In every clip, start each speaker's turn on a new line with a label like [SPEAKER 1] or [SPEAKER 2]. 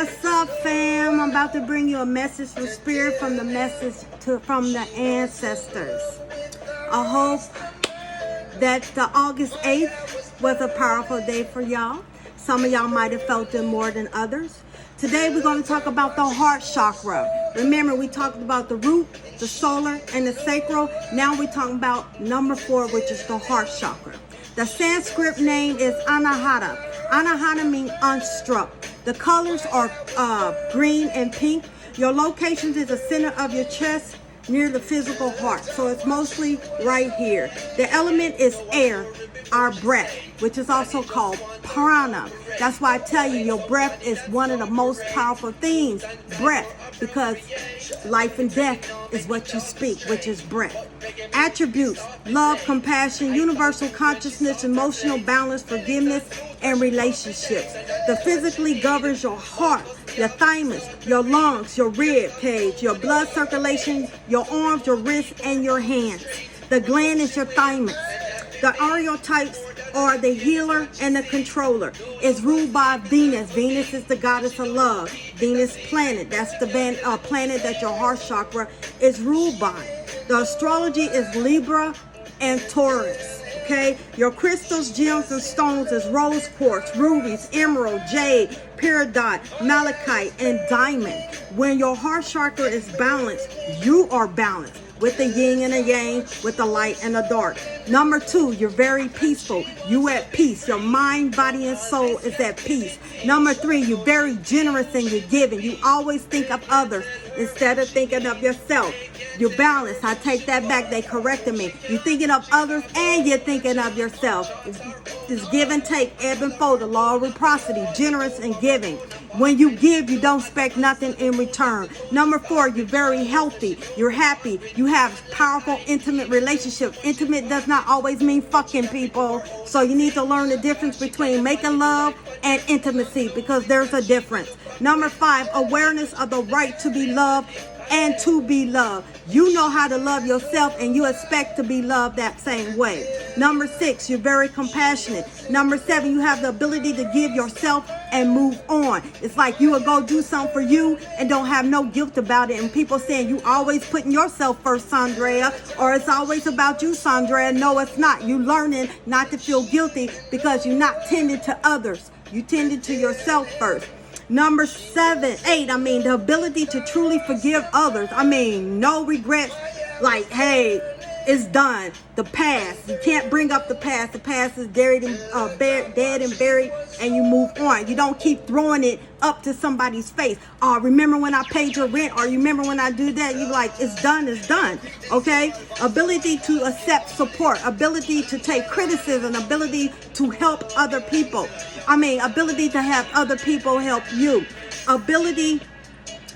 [SPEAKER 1] What's up, fam? I'm about to bring you a message from Spirit, from the from the ancestors. I hope that the August 8th was a powerful day for y'all. Some of y'all might have felt it more than others. Today we're going to talk about the heart chakra. Remember, we talked about the root, the solar, and the sacral. Now we're talking about number 4, which is the heart chakra. The Sanskrit name is Anahata. Anahata means unstruck. The colors are green and pink. Your location is the center of your chest near the physical heart. So it's mostly right here. The element is air, our breath, which is also called prana. That's why I tell you, your breath is one of the most powerful things, breath, because life and death is what you speak, which is breath. Attributes: love, compassion, universal consciousness, emotional balance, forgiveness, and relationships. The physically governs your heart, your thymus, your lungs, your rib cage, your blood circulation, your arms, your wrists, and your hands. The gland is your thymus. The archetypes are the healer and the controller. It's ruled by Venus. Venus is the goddess of love. Venus planet, that's the planet that your heart chakra is ruled by. The astrology is Libra and Taurus. Okay, your crystals, gems, and stones is rose quartz, rubies, emerald, jade, peridot, malachite, and diamond. When your heart chakra is balanced, you are balanced with the yin and the yang, with the light and the dark. Number 2, you're very peaceful. You at peace. Your mind, body, and soul is at peace. Number 3, you're very generous in your giving. You always think of others instead of thinking of yourself. You're balanced. I take that back. They corrected me. You're thinking of others and you're thinking of yourself. It's give and take, ebb and flow, the law of reciprocity, generous and giving. When you give, you don't expect nothing in return. Number 4, you're very healthy. You're happy. You have powerful, intimate relationships. Intimate does not always mean fucking people. So you need to learn the difference between making love and intimacy, because there's a difference. Number 5, awareness of the right to be loved and to be loved. You know how to love yourself, and you expect to be loved that same way. Number 6, you're very compassionate. Number 7, you have the ability to give yourself and move on. It's like you would go do something for you and don't have no guilt about it. And people saying you always putting yourself first, Sandrea, or it's always about you, Sandrea. No, it's not. You learning not to feel guilty because you're not tending to others. You tended to yourself first. Number 8, the ability to truly forgive others. No regrets. Like, hey, it's done. The past. You can't bring up the past. The past is dead and buried, and you move on. You don't keep throwing it up to somebody's face. Oh, remember when I paid your rent? Or you remember when I do that? You're like, it's done, it's done. Okay? Ability to accept support. Ability to take criticism. Ability to help other people. Ability to have other people help you. Ability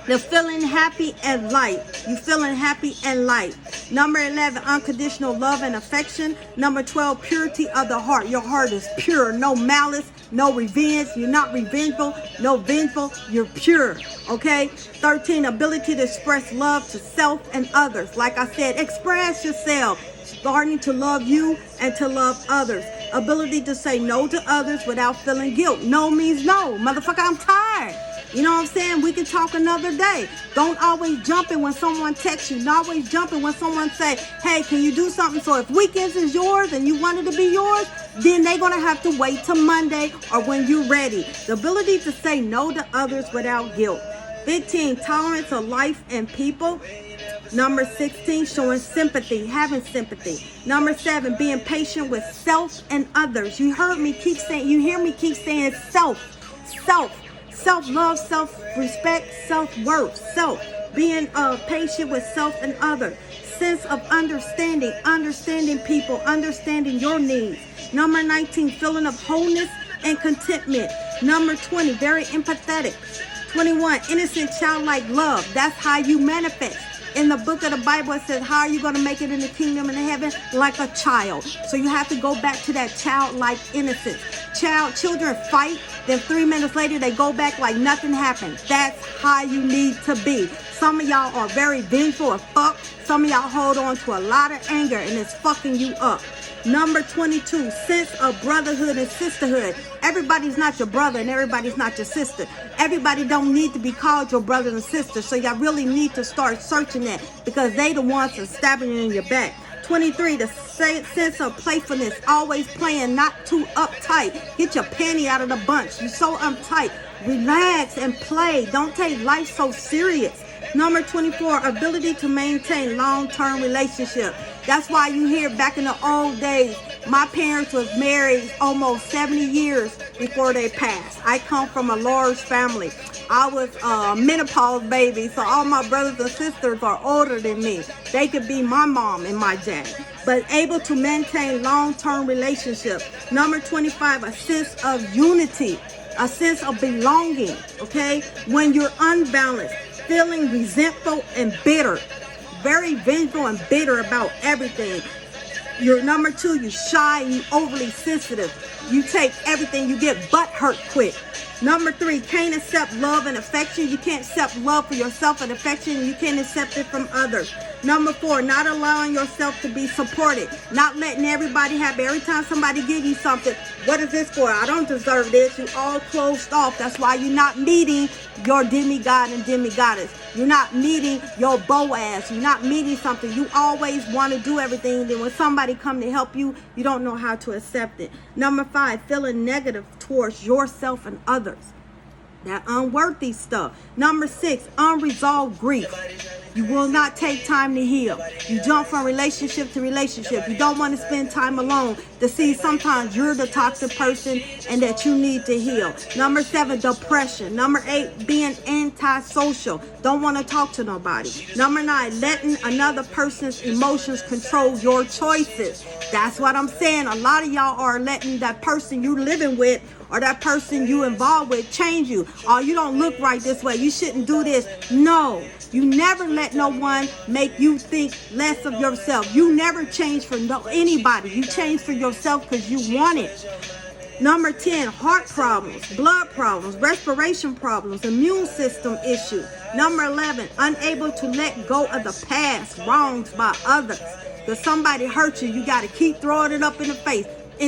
[SPEAKER 1] to feeling happy and light. You feeling happy and light. Number 11, unconditional love and affection. Number 12, purity of the heart. Your heart is pure. No malice, no revenge. You're not revengeful, no vengeful. You're pure. Okay? 13, ability to express love to self and others. Like I said, express yourself. Starting to love you and to love others. Ability to say no to others without feeling guilt. No means no. Motherfucker, I'm tired. You know what I'm saying? We can talk another day. Don't always jump in when someone texts you. Not always jumping when someone say, hey, can you do something? So if weekends is yours and you want it to be yours, then they're going to have to wait till Monday or when you're ready. The ability to say no to others without guilt. 15, tolerance of life and people. Number 16, showing sympathy, having sympathy. Number 7, being patient with self and others. You hear me keep saying self-love, self-respect, self-worth, self. Being patient with self and others. Sense of understanding people, understanding your needs. Number 19, feeling of wholeness and contentment. Number 20, very empathetic. 21, innocent childlike love. That's how you manifest. In the book of the Bible, it says, how are you going to make it in the kingdom in heaven? Like a child. So you have to go back to that childlike innocence. Children fight, then 3 minutes later, they go back like nothing happened. That's how you need to be. Some of y'all are very vengeful as fuck. Some of y'all hold on to a lot of anger, and it's fucking you up. Number 22, sense of brotherhood and sisterhood. Everybody's not your brother and everybody's not your sister. Everybody don't need to be called your brother and sister. So y'all really need to start searching that, because they the ones that stabbing you in your back. 23, the sense of playfulness. Always playing, not too uptight. Get your panty out of the bunch. You're so uptight. Relax and play. Don't take life so serious. Number 24, ability to maintain long-term relationship. That's why you hear back in the old days, my parents was married almost 70 years before they passed. I come from a large family. I was a menopause baby, so all my brothers and sisters are older than me. They could be my mom and my dad, but able to maintain long-term relationship. Number 25, a sense of unity, a sense of belonging, okay? When you're unbalanced, feeling resentful and bitter, very vengeful and bitter about everything. You're number 2, you shy and you overly sensitive. You take everything, you get butt hurt quick. Number 3, can't accept love and affection. You can't accept love for yourself and affection. You can't accept it from others. Number 4, not allowing yourself to be supported. Not letting everybody have, every time somebody give you something, what is this for? I don't deserve this. You all closed off. That's why you're not meeting your demigod and demigoddess. You're not meeting your Boaz. You're not meeting something. You always want to do everything. Then when somebody come to help you, you don't know how to accept it. Number 5, feeling negative towards yourself and others. That unworthy stuff. Number 6, unresolved grief. You will not take time to heal. You jump from relationship to relationship. You don't want to spend time alone to see sometimes you're the toxic person and that you need to heal. Number 7, depression. Number 8, being antisocial. Don't want to talk to nobody. Number 9, letting another person's emotions control your choices. That's what I'm saying. A lot of y'all are letting that person you living with or that person you involved with change you. Oh, you don't look right this way. You shouldn't do this. No, you never let no one make you think less of yourself. You never change for anybody. You change for yourself because you want it. Number 10, heart problems, blood problems, respiration problems, immune system issues. Number 11, unable to let go of the past wrongs by others. If somebody hurt you, you got to keep throwing it up in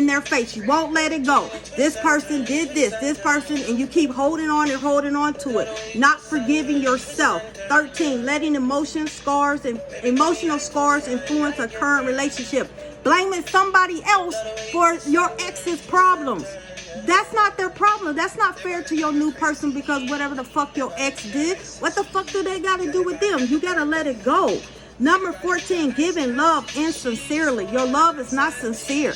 [SPEAKER 1] their face. You won't let it go. This person did this person, and you keep holding on to it. Not forgiving yourself. 13, letting emotional scars influence a current relationship. Blaming somebody else for your ex's problems. That's not their problem. That's not fair to your new person, because whatever the fuck your ex did, what the fuck do they got to do with them? You got to let it go. Number 14, giving love insincerely. Your love is not sincere.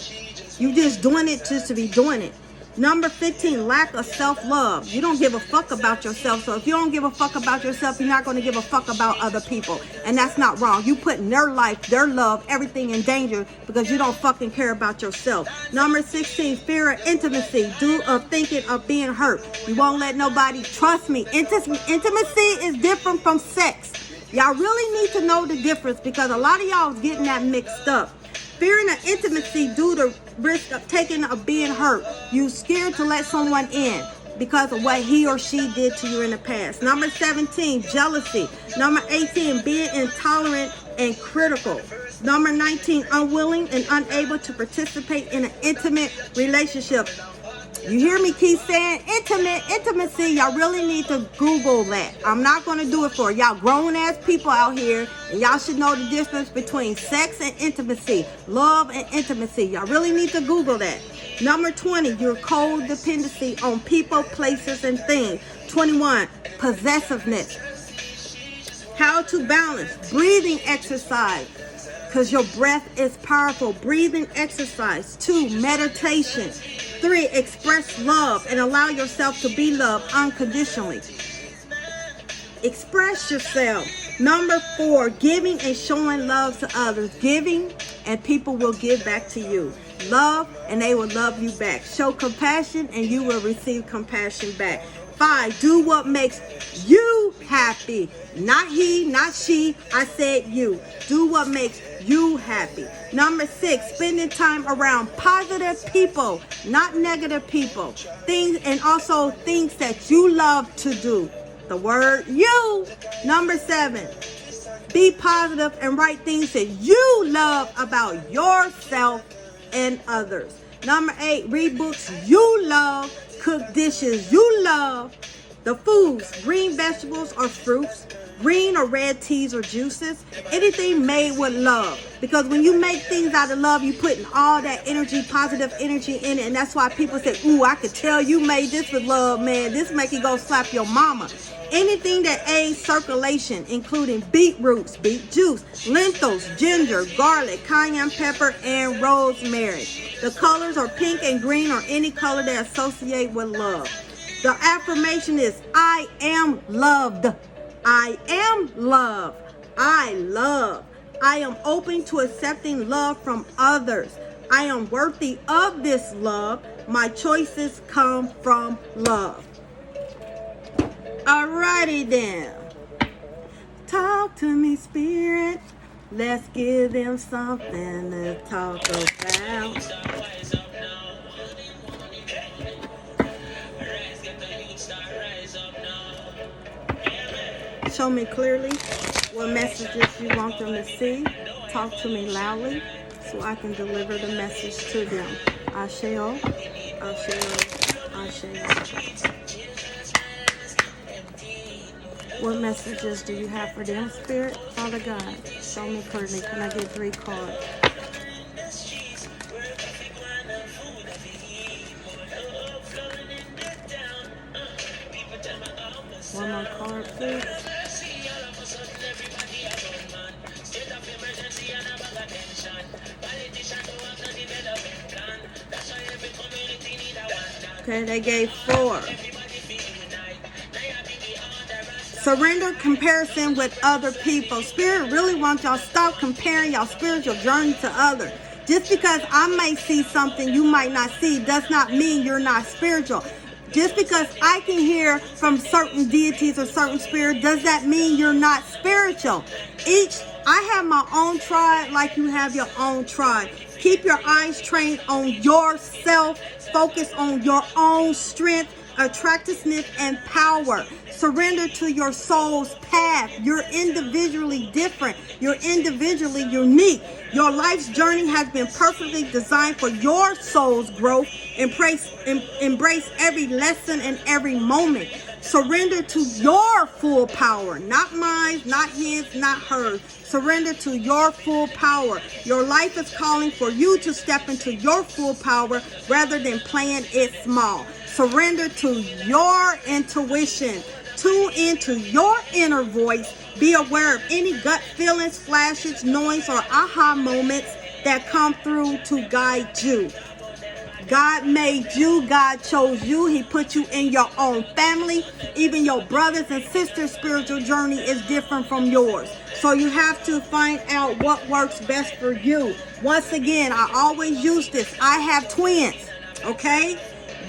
[SPEAKER 1] You just doing it just to be doing it. Number 15, lack of self-love. You don't give a fuck about yourself. So if you don't give a fuck about yourself, you're not going to give a fuck about other people. And that's not wrong. You putting their life, their love, everything in danger because you don't fucking care about yourself. Number 16, fear of intimacy. Thinking of being hurt. You won't let nobody, trust me, intimacy is different from sex. Y'all really need to know the difference, because a lot of y'all is getting that mixed up. Fearing of intimacy due to risk of being hurt. You scared to let someone in because of what he or she did to you in the past. Number 17, jealousy. Number 18, being intolerant and critical. Number 19, unwilling and unable to participate in an intimate relationship. You hear me keep saying intimacy. Y'all really need to Google that. I'm not going to do it for y'all grown ass people out here, and y'all should know the difference between sex and intimacy, love and intimacy. Y'all really need to Google that. Number 20, your codependency on people, places, and things. 21, possessiveness. How to balance breathing exercise, because your breath is powerful. Breathing exercise. 2, meditation. 3, express love and allow yourself to be loved unconditionally. Express yourself. Number 4, giving and showing love to others. Giving and people will give back to you. Love and they will love you back. Show compassion and you will receive compassion back. 5, do what makes you happy. Not he, not she. I said you. Do what makes you happy. Number 6, spending time around positive people, not negative people. Things, and also things that you love to do. The word you. Number 7, be positive and write things that you love about yourself and others. Number 8, read books you love, cook dishes you love. The foods, green vegetables or fruits, green or red teas or juices, anything made with love. Because when you make things out of love, you putting all that energy, positive energy in it. And that's why people say, ooh, I could tell you made this with love, man. This make you go slap your mama. Anything that aids circulation, including beetroots, beet juice, lentils, ginger, garlic, cayenne pepper, and rosemary. The colors are pink and green or any color that associate with love. The affirmation is, I am loved. I am love. I love. I am open to accepting love from others. I am worthy of this love. My choices come from love. Alrighty then. Talk to me, spirit. Let's give them something to talk about. Show me clearly what messages you want them to see. Talk to me loudly so I can deliver the message to them. Asheo, Asheo, Asheo. What messages do you have for them, Spirit? Father God, show me clearly. Can I get 3 cards? One more card, please. Okay, they gave 4. Surrender comparison with other people. Spirit really wants y'all to stop comparing y'all spiritual journey to others. Just because I may see something you might not see does not mean you're not spiritual. Just because I can hear from certain deities or certain spirits, does that mean you're not spiritual? I have my own tribe like you have your own tribe. Keep your eyes trained on yourself. Focus on your own strength, attractiveness, and power. Surrender to your soul's path. You're individually different. You're individually unique. Your life's journey has been perfectly designed for your soul's growth. Embrace every lesson and every moment. Surrender to your full power. Not mine, not his, not hers. Surrender to your full power. Your life is calling for you to step into your full power rather than playing it small. Surrender to your intuition. Tune into your inner voice. Be aware of any gut feelings, flashes, noise, or aha moments that come through to guide you. God made you. God chose you. He put you in your own family. Even your brothers and sisters' spiritual journey is different from yours. So you have to find out what works best for you. Once again, I always use this. I have twins, okay?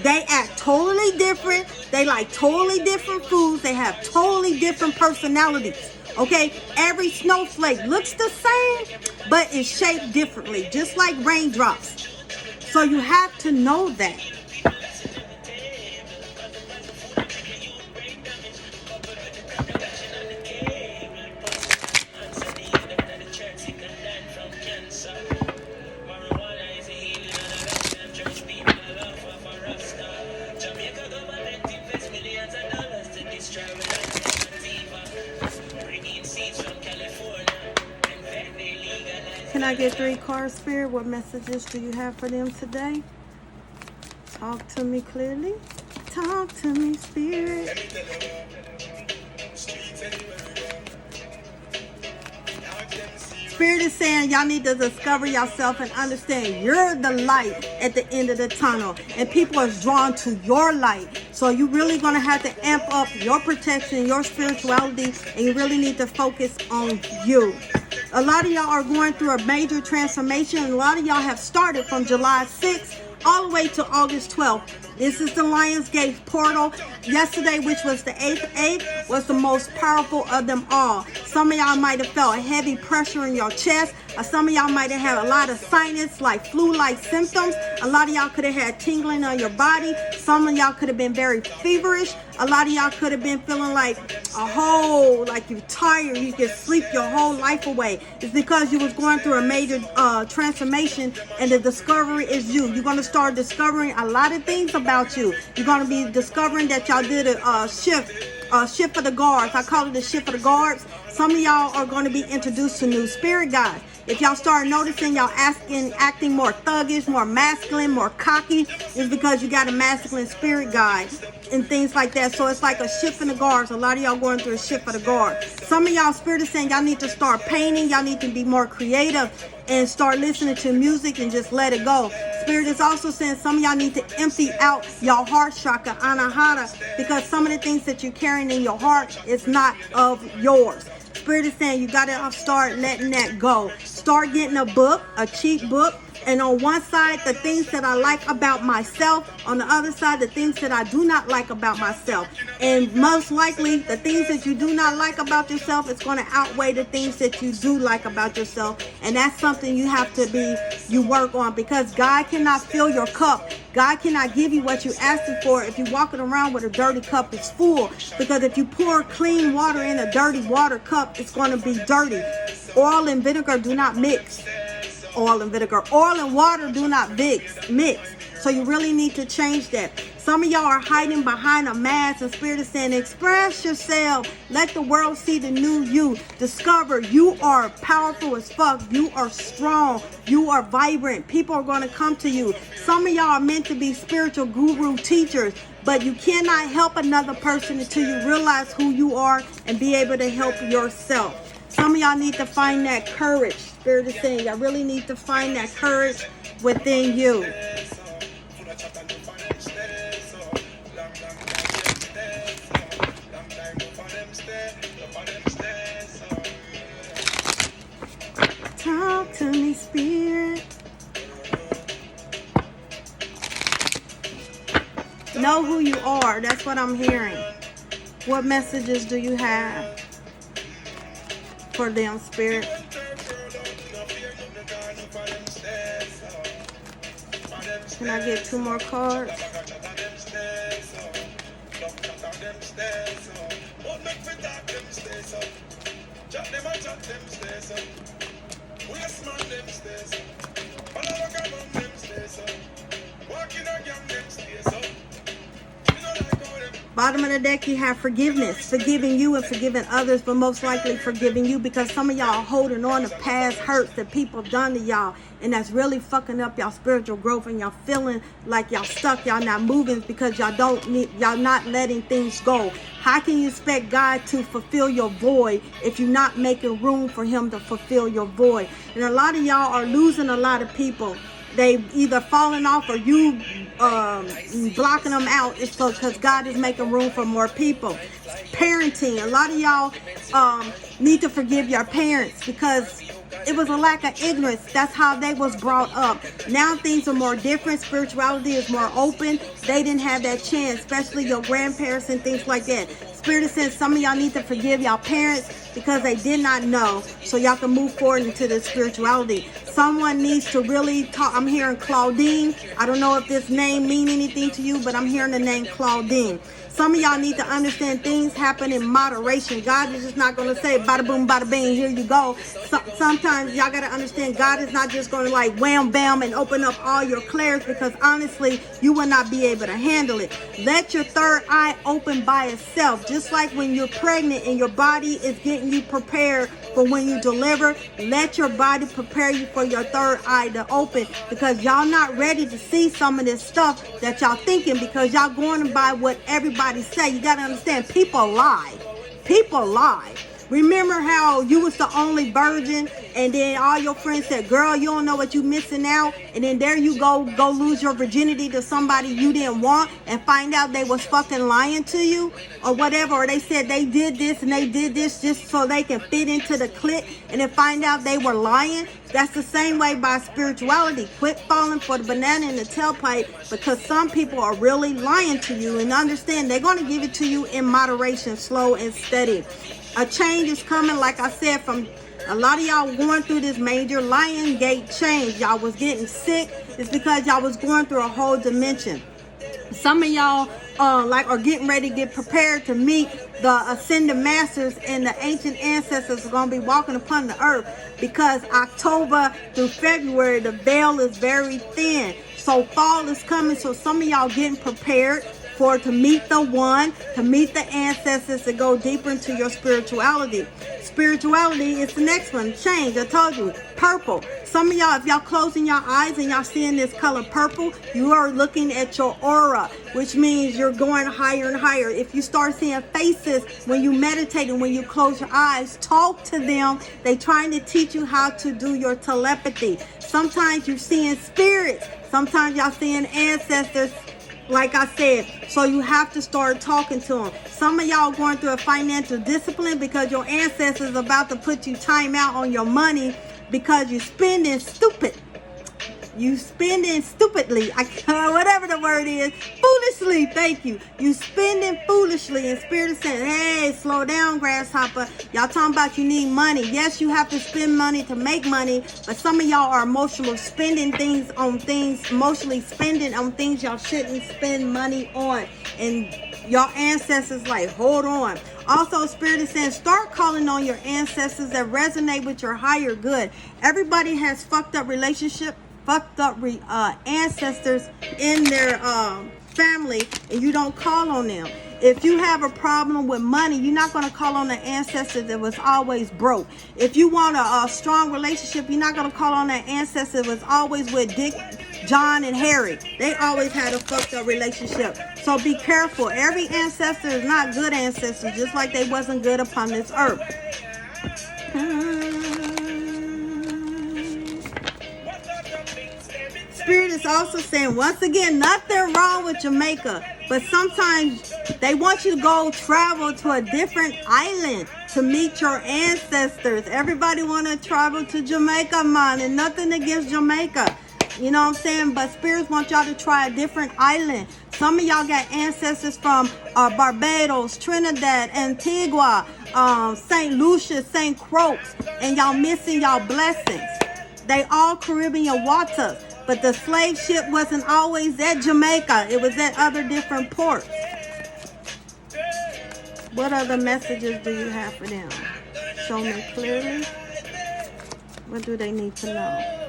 [SPEAKER 1] They act totally different. They like totally different foods. They have totally different personalities. Okay, every snowflake looks the same, but is shaped differently, just like raindrops. So you have to know that. Can I get 3 cards, Spirit? What messages do you have for them today? Talk to me clearly. Talk to me, Spirit. Spirit is saying y'all need to discover yourself and understand you're the light at the end of the tunnel. And people are drawn to your light. So you really going to have to amp up your protection, your spirituality, and you really need to focus on you. A lot of y'all are going through a major transformation. And a lot of y'all have started from July 6th all the way to August 12th. This is the Lionsgate portal. Yesterday, which was the 8th, was the most powerful of them all. Some of y'all might have felt heavy pressure in your chest. Some of y'all might have had a lot of sinus, like flu-like symptoms. A lot of y'all could have had tingling on your body. Some of y'all could have been very feverish. A lot of y'all could have been feeling like like you're tired. You can sleep your whole life away. It's because you was going through a major transformation, and the discovery is you. You're going to start discovering a lot of things about you. You're going to be discovering that y'all did a shift of the guards. I call it a shift of the guards. Some of y'all are going to be introduced to new spirit guides. If y'all start noticing y'all acting more thuggish, more masculine, more cocky, it's because you got a masculine spirit guide and things like that. So it's like a shift in the guards. A lot of y'all going through a shift of the guard. Some of y'all spirit is saying y'all need to start painting. Y'all need to be more creative and start listening to music and just let it go. Spirit is also saying some of y'all need to empty out your heart chakra, anahata, because some of the things that you're carrying in your heart is not of yours. Spirit is saying you got to start letting that go. Start getting a book, a cheap book. And on one side, the things that I like about myself. On the other side, the things that I do not like about myself. And most likely, the things that you do not like about yourself is going to outweigh the things that you do like about yourself. And that's something you have to you work on, because God cannot fill your cup. God cannot give you what you're asking for if you're walking around with a dirty cup that's full. Because if you pour clean water in a dirty water cup, it's going to be dirty. Oil and vinegar do not mix. Oil and vinegar. Oil and water do not mix. So you really need to change that. Some of y'all are hiding behind a mask, and Spirit is saying, express yourself. Let the world see the new you. Discover you are powerful as fuck. You are strong. You are vibrant. People are going to come to you. Some of y'all are meant to be spiritual guru teachers, but you cannot help another person until you realize who you are and be able to help yourself. Some of y'all need to find that courage. Spirit is saying y'all really need to find that courage within you. Talk to me, Spirit. Know who you are. That's what I'm hearing. What messages do you have for them, Spirit? Can I get 2 more cards? Bottom of the deck, you have forgiveness. Forgiving you and forgiving others, but most likely forgiving you, because some of y'all are holding on to past hurts that people done to y'all, and that's really fucking up y'all spiritual growth, and y'all feeling like y'all stuck, y'all not moving because y'all not letting things go. How can you expect God to fulfill your void if you're not making room for him to fulfill your void? And a lot of y'all are losing a lot of people. They either falling off or you blocking them out. It's because God is making room for more people. Parenting. A lot of y'all need to forgive your parents because it was a lack of ignorance. That's how they was brought up. Now things are more different. Spirituality is more open. They didn't have that chance, especially your grandparents and things like that. Spirit says some of y'all need to forgive y'all parents because they did not know, so y'all can move forward into the spirituality. Someone needs to really talk. I'm hearing Claudine. I don't know if this name mean anything to you, but I'm hearing the name Claudine. Some of y'all need to understand things happen in moderation. God is just not going to say bada boom, bada bing, here you go. Sometimes y'all got to understand God is not just going to like wham bam and open up all your clairs, because honestly, you will not be able to handle it. Let your third eye open by itself. Just like when you're pregnant and your body is getting you prepared for when you deliver, let your body prepare you for your third eye to open, because y'all not ready to see some of this stuff that y'all thinking, because y'all going by what everybody say. You got to understand, people lie. People lie. Remember how you was the only virgin and then all your friends said, girl, you don't know what you missing out, and then there you go lose your virginity to somebody you didn't want and find out they was fucking lying to you or whatever, or they said they did this and they did this just so they can fit into the clique, and then find out they were lying. That's the same way by spirituality. Quit falling for the banana in the tailpipe, because some people are really lying to you, and understand they're going to give it to you in moderation, slow and steady. A change is coming, like I said, from a lot of y'all going through this major lion gate change. Y'all was getting sick. It's because y'all was going through a whole dimension. Some of y'all are getting ready to get prepared to meet the ascended masters, and the ancient ancestors are going to be walking upon the earth, because October through February the veil is very thin. So fall is coming. So some of y'all getting prepared to meet the one, to meet the ancestors, to go deeper into your spirituality. Spirituality is the next one. Change. I told you. Purple. Some of y'all, if y'all closing your eyes and y'all seeing this color purple, you are looking at your aura, which means you're going higher and higher. If you start seeing faces when you meditate and when you close your eyes, talk to them. They trying to teach you how to do your telepathy. Sometimes you're seeing spirits. Sometimes y'all seeing ancestors. Like I said, so you have to start talking to them. Some of y'all going through a financial discipline because your ancestors about to put you time out on your money because you're spending stupid. You spending stupidly, whatever the word is, foolishly. Thank you. You spending foolishly, and Spirit is saying, hey, slow down, grasshopper. Y'all talking about you need money. Yes, you have to spend money to make money, but some of y'all are emotionally spending on things y'all shouldn't spend money on. And your ancestors like, hold on. Also, Spirit is saying, start calling on your ancestors that resonate with your higher good. Everybody has fucked up ancestors in their family, and you don't call on them. If you have a problem with money, you're not going to call on the ancestors that was always broke. If you want a strong relationship, you're not going to call on that ancestor that was always with Dick, John, and Harry. They always had a fucked up relationship. So be careful. Every ancestor is not good ancestors, just like they wasn't good upon this earth. Spirit is also saying, once again, nothing wrong with Jamaica, but sometimes they want you to go travel to a different island to meet your ancestors. Everybody want to travel to Jamaica, man, and nothing against Jamaica. You know what I'm saying? But spirits want y'all to try a different island. Some of y'all got ancestors from Barbados, Trinidad, Antigua, St. Lucia, St. Croix, and y'all missing y'all blessings. They all Caribbean waters. But the slave ship wasn't always at Jamaica. It was at other different ports. What other messages do you have for them? Show me clearly. What do they need to know?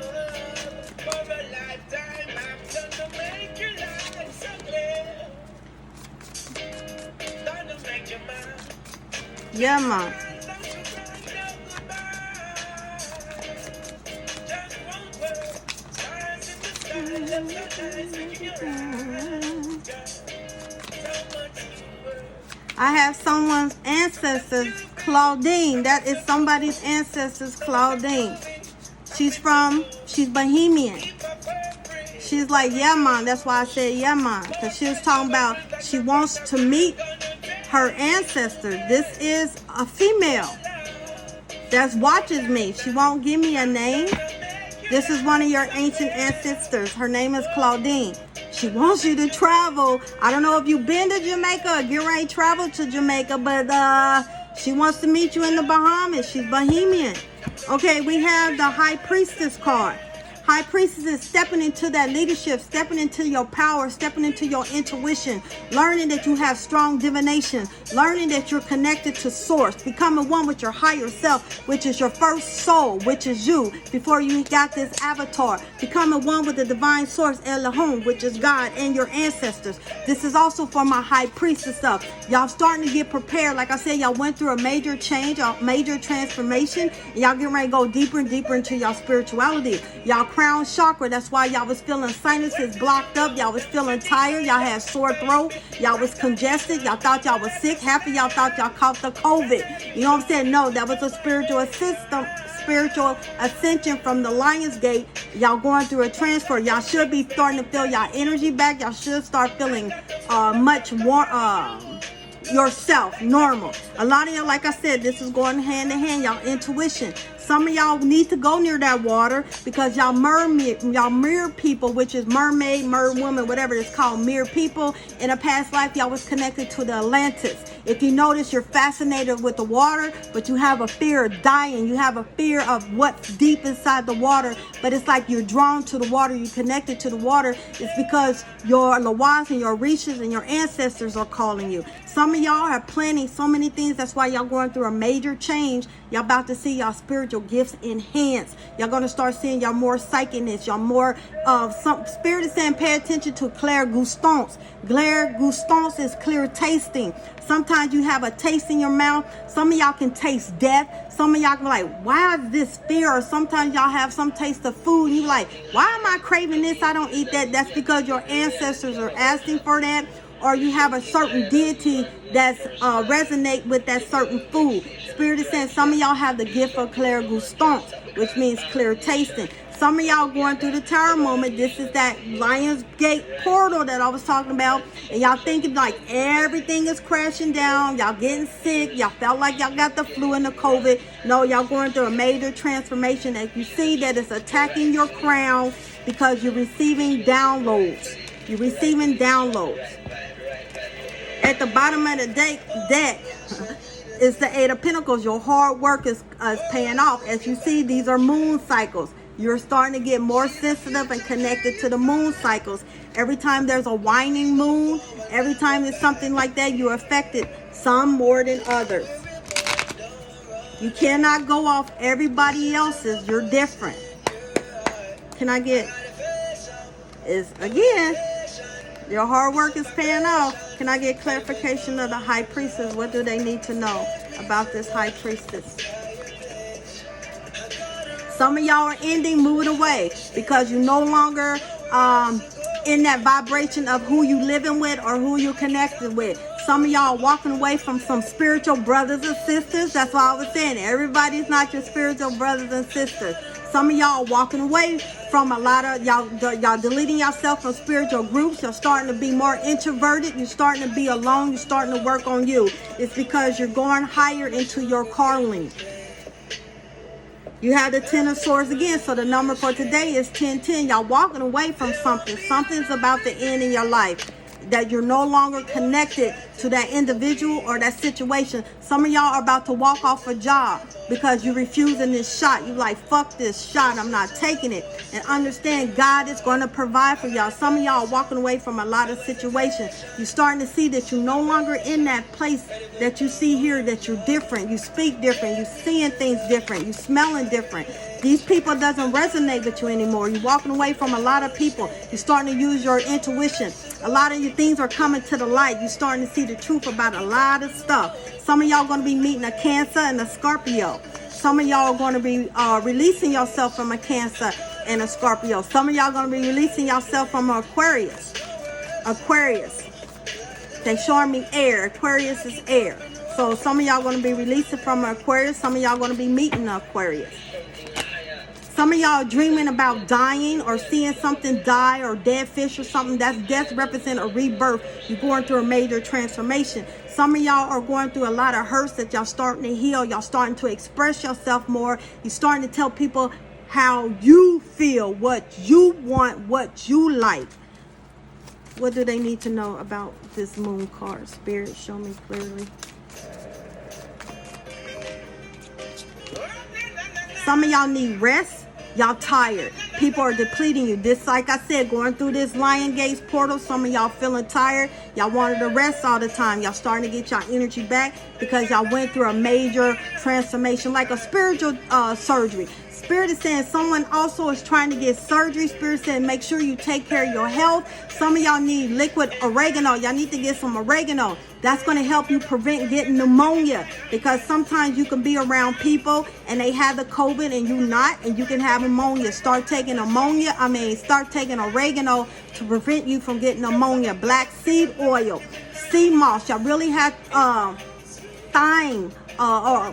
[SPEAKER 1] Yeah, man. I have someone's ancestors, Claudine. That is somebody's ancestors, Claudine. She's Bahamian. She's like, yeah, man. That's why I said, yeah, man. Because she was talking about she wants to meet her ancestor. This is a female that watches me. She won't give me a name. This is one of your ancient ancestors. Her name is Claudine. She wants you to travel. I don't know if you've been to Jamaica or get ready to travel to Jamaica, but she wants to meet you in the Bahamas. She's Bahamian. Okay, we have the High Priestess card. High Priestess is stepping into that leadership, stepping into your power, stepping into your intuition, learning that you have strong divination, learning that you're connected to source, becoming one with your higher self, which is your first soul, which is you, before you got this avatar, becoming one with the divine source, Elohim, which is God, and your ancestors. This is also for my High Priestess stuff. Y'all starting to get prepared. Like I said, y'all went through a major change, a major transformation, and y'all getting ready to go deeper and deeper into y'all spirituality. Y'all crown chakra. That's why y'all was feeling sinuses blocked up. Y'all was feeling tired. Y'all had sore throat. Y'all was congested. Y'all thought y'all was sick. Half of y'all thought y'all caught the COVID. You know what I'm saying? No, that was a spiritual ascension from the Lion's Gate. Y'all going through a transfer. Y'all should be starting to feel y'all energy back. Y'all should start feeling much more yourself, normal. A lot of y'all, like I said, this is going hand in hand. Y'all intuition. Some of y'all need to go near that water because y'all mirror people, which is mermaid, merwoman, whatever it's called, mirror people. In a past life, y'all was connected to the Atlantis. If you notice, you're fascinated with the water, but you have a fear of dying. You have a fear of what's deep inside the water, but it's like you're drawn to the water. You're connected to the water. It's because your Lawaz and your Rishas and your ancestors are calling you. Some of y'all are planning so many things. That's why y'all going through a major change. Y'all about to see y'all spiritual gifts enhanced. Y'all going to start seeing y'all more psychicness. Y'all more some spirit is saying pay attention to clairgustance. Clairgustance is clear tasting. Sometimes you have a taste in your mouth. Some of y'all can taste death. Some of y'all can be like, why is this fear? Or sometimes y'all have some taste of food and you're like, why am I craving this? I don't eat that. That's because your ancestors are asking for that. Or you have a certain deity that's resonate with that certain food. Spirit is saying some of y'all have the gift of clairgustance, which means clear tasting. Some of y'all going through the tower moment. This is that Lion's Gate portal that I was talking about. And y'all thinking like everything is crashing down. Y'all getting sick. Y'all felt like y'all got the flu and the COVID. No, y'all going through a major transformation. And you see that it's attacking your crown because you're receiving downloads. You're receiving downloads. At the bottom of the deck is the Eight of Pentacles. Your hard work is paying off. As you see, these are moon cycles. You're starting to get more sensitive and connected to the moon cycles. Every time there's a waning moon, every time there's something like that, you're affected, some more than others. You cannot go off everybody else's. You're different. Can I get, is again, your hard work is paying off. Can I get clarification of the High Priestess? What do they need to know about this High Priestess? Some of y'all are ending, moving away because you're no longer in that vibration of who you living with or who you're connected with. Some of y'all are walking away from some spiritual brothers and sisters. That's why I was saying everybody's not your spiritual brothers and sisters. Some of y'all are walking away from a lot of y'all deleting yourself from spiritual groups. You're starting to be more introverted. You're starting to be alone. You're starting to work on you. It's because you're going higher into your calling. You have the Ten of Swords again. So the number for today is 1010. Y'all walking away from something. Something's about to end in your life. That you're no longer connected to that individual or that situation. Some of y'all are about to walk off a job because you're refusing this shot. You're like, fuck this shot. I'm not taking it. And understand God is going to provide for y'all. Some of y'all are walking away from a lot of situations. You're starting to see that you're no longer in that place that you see here, that you're different. You speak different. You're seeing things different. You're smelling different. These people doesn't resonate with you anymore. You're walking away from a lot of people. You're starting to use your intuition. A lot of your things are coming to the light. You're starting to see the truth about a lot of stuff. Some of y'all going to be meeting a Cancer and a Scorpio. Some of y'all are going to be releasing yourself from a Cancer and a Scorpio. Some of y'all going to be releasing yourself from an Aquarius. Aquarius. They showing me air. Aquarius is air. So some of y'all going to be releasing from an Aquarius. Some of y'all going to be meeting an Aquarius. Some of y'all are dreaming about dying or seeing something die or dead fish or something. That's death represent a rebirth. You're going through a major transformation. Some of y'all are going through a lot of hurts that y'all starting to heal. Y'all starting to express yourself more. You're starting to tell people how you feel, what you want, what you like. What do they need to know about this moon card? Spirit, show me clearly. Some of y'all need rest. Y'all tired. People are depleting you. This, like I said, going through this Lion Gates portal, some of y'all feeling tired. Y'all wanted to rest all the time. Y'all starting to get y'all energy back because y'all went through a major transformation, like a spiritual surgery. Spirit is saying someone also is trying to get surgery. Spirit is saying make sure you take care of your health. Some of y'all need liquid oregano. Y'all need to get some oregano. That's going to help you prevent getting pneumonia, because sometimes you can be around people and they have the COVID and you not, and you can have pneumonia. Start taking oregano to prevent you from getting pneumonia. Black seed oil, sea moss. Y'all really have thyme or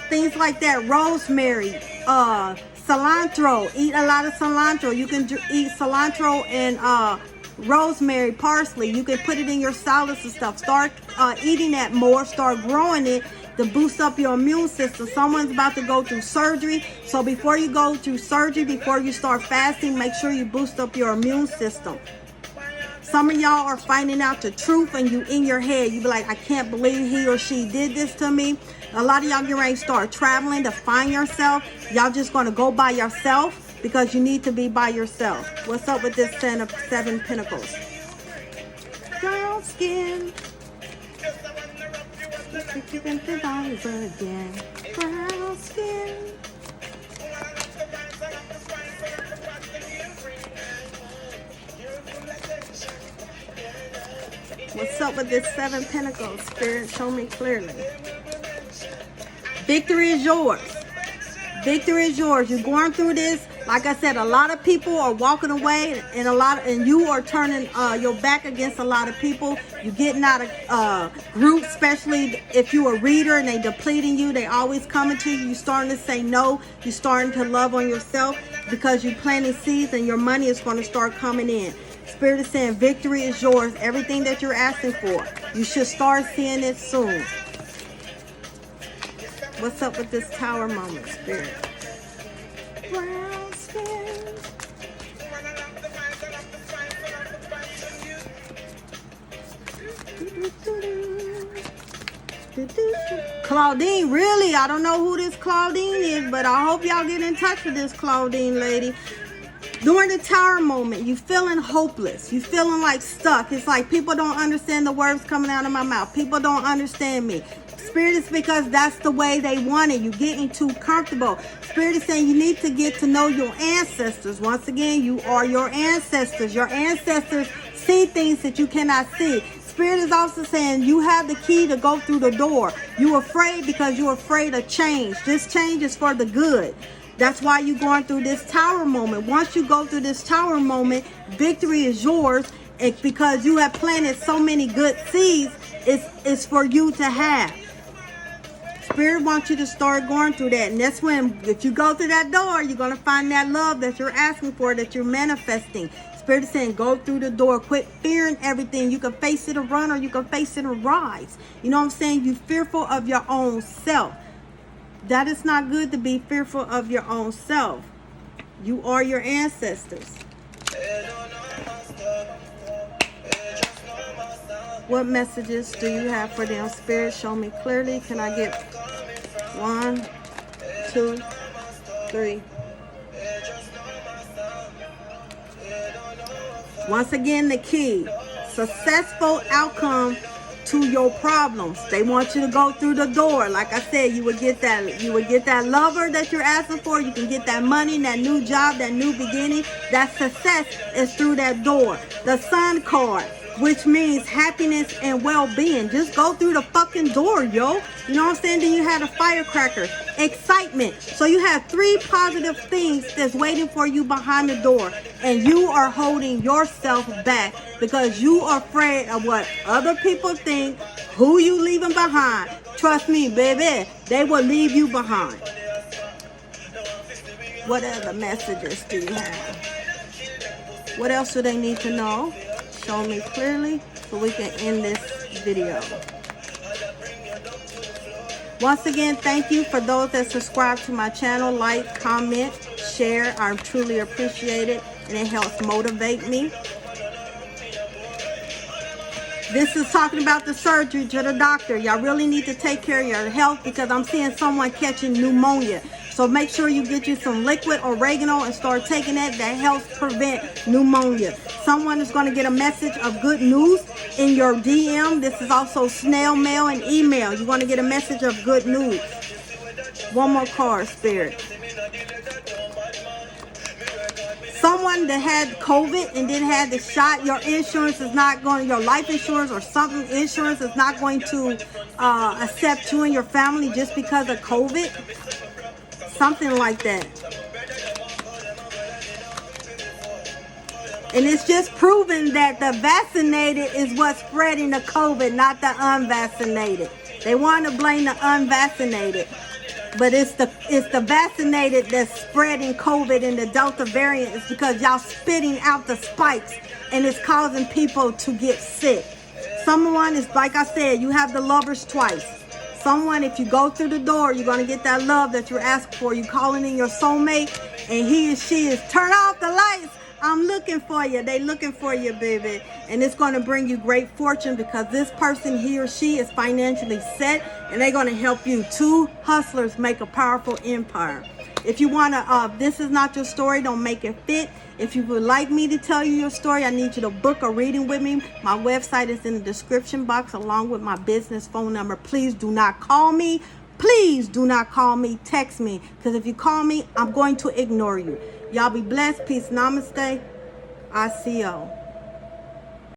[SPEAKER 1] things like that. Rosemary, cilantro. Eat a lot of cilantro. You can eat cilantro and rosemary, parsley. You can put it in your salads and stuff. Start eating that more. Start growing it to boost up your immune system. Someone's about to go through surgery, so before you go through surgery, before you start fasting, make sure you boost up your immune system. Some of y'all are finding out the truth, and you in your head, you be like, I can't believe he or she did this to me. A lot of y'all get ready to start traveling to find yourself. Y'all just going to go by yourself, because you need to be by yourself. What's up with this 10 of 7 Pentacles? Brown skin. Again. Brown skin. What's up with this 7 Pentacles? Spirit, show me clearly. Victory is yours. Victory is yours. You're going through this. Like I said, a lot of people are walking away, and you are turning your back against a lot of people. You're getting out of groups, especially if you're a reader and they depleting you. They always coming to you. You're starting to say no. You're starting to love on yourself, because you're planting seeds, and your money is going to start coming in. Spirit is saying victory is yours. Everything that you're asking for, you should start seeing it soon. What's up with this Tower moment, Spirit? Brown skin. Claudine, really? I don't know who this Claudine is, but I hope y'all get in touch with this Claudine lady. During the Tower moment, you feeling hopeless. You feeling like stuck. It's like people don't understand the words coming out of my mouth. People don't understand me. Spirit is because that's the way they want it. You're getting too comfortable. Spirit is saying you need to get to know your ancestors. Once again, you are your ancestors. Your ancestors see things that you cannot see. Spirit is also saying you have the key to go through the door. You're afraid because you're afraid of change. This change is for the good. That's why you're going through this Tower moment. Once you go through this Tower moment, victory is yours. It's because you have planted so many good seeds. It's for you to have. Spirit wants you to start going through that. And that's when, if you go through that door, you're going to find that love that you're asking for, that you're manifesting. Spirit is saying, go through the door. Quit fearing everything. You can face it and run, or you can face it and rise. You know what I'm saying? You're fearful of your own self. That is not good, to be fearful of your own self. You are your ancestors. What messages do you have for them, Spirit? Show me clearly. Can I get 1, 2, 3? Once again, the key. Successful outcome to your problems. They want you to go through the door. Like I said, you would get that lover that you're asking for. You can get that money, that new job, that new beginning. That success is through that door. The Sun card, which means happiness and well-being. Just go through the fucking door, yo. You know what I'm saying? Then you had a firecracker. Excitement. So you have 3 positive things that's waiting for you behind the door. And you are holding yourself back because you are afraid of what other people think, who you leaving behind. Trust me, baby, they will leave you behind. What other messages do you have? What else do they need to know? Show me clearly so we can end this video. Once again, thank you for those that subscribe to my channel. Like, comment, share. I truly appreciate it, and it helps motivate me. This is talking about the surgery to the doctor. Y'all really need to take care of your health, because I'm seeing someone catching pneumonia. So make sure you get you some liquid oregano and start taking that. That helps prevent pneumonia. Someone is going to get a message of good news in your DM. This is also snail mail and email. You're going to get a message of good news. One more card, Spirit. Someone that had COVID and then had the shot, your insurance is not going, your life insurance or something insurance is not going to accept you and your family just because of COVID. Something like that. And it's just proven that the vaccinated is what's spreading the COVID, not the unvaccinated. They want to blame the unvaccinated, but it's the vaccinated that's spreading COVID, and the Delta variant is because y'all spitting out the spikes and it's causing people to get sick. Someone is, like I said, you have the lovers twice. Someone, if you go through the door, you're going to get that love that you're asking for. You calling in your soulmate, and he or she is, turn off the lights. I'm looking for you. They looking for you, baby. And it's going to bring you great fortune because this person, he or she, is financially set, and they're going to help you. Two hustlers make a powerful empire. If you want to, this is not your story, don't make it fit. If you would like me to tell you your story, I need you to book a reading with me. My website is in the description box along with my business phone number. Please do not call me. Please do not call me. Text me, because if you call me, I'm going to ignore you. Y'all be blessed. Peace. Namaste. I see y'all.